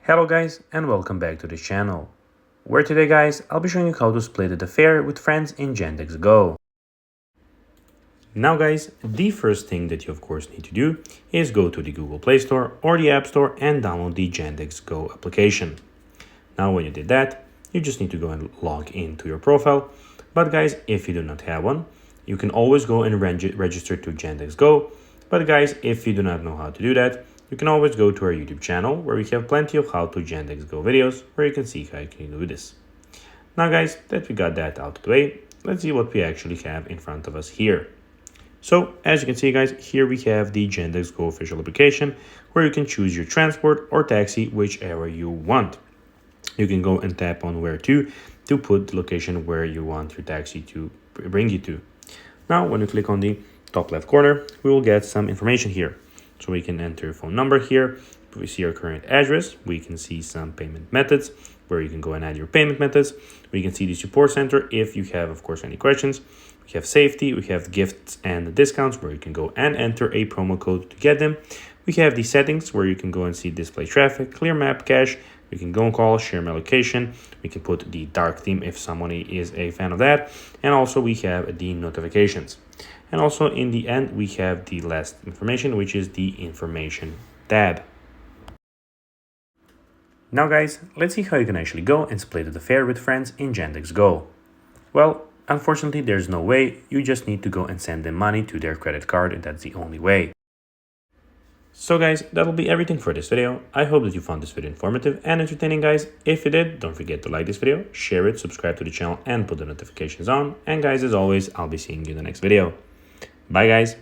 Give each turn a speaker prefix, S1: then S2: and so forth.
S1: Hello guys and welcome back to the channel, where today guys I'll be showing you how to split the fare with friends in Yandex Go. Now guys, the first thing that you of course need to do is go to the Google Play Store or the App Store and download the Yandex Go application. Now when you did that, you just need to go and log into your profile. But guys, if you do not have one, you can always go and register to Yandex Go. But guys, if you do not know how to do that, you can always go to our YouTube channel where we have plenty of how to Yandex Go videos where you can see how you can do this. Now guys, that we got that out of the way, let's see what we actually have in front of us here. So as you can see guys, here we have the Yandex Go official application where you can choose your transport or taxi, whichever you want. You can go and tap on where to put the location where you want your taxi to bring you to. Now when you click on the top left corner, we will get some information here. So we can enter your phone number here. We see our current address. We can see some payment methods where you can go and add your payment methods. We can see the support center if you have, of course, any questions. We have safety. We have gifts and discounts where you can go and enter a promo code to get them. We have the settings where you can go and see display traffic, clear map cache. We can go and call, share my location. We can put the dark theme if someone is a fan of that. And also we have the notifications. And also in the end, we have the last information, which is the information tab. Now guys, let's see how you can actually go and split the fare with friends in Yandex Go. Well, unfortunately, there's no way. You just need to go and send them money to their credit card, and that's the only way. So guys, that'll be everything for this video. I hope that you found this video informative and entertaining guys. If you did, don't forget to like this video, share it, subscribe to the channel and put the notifications on. And guys, as always, I'll be seeing you in the next video. Bye guys.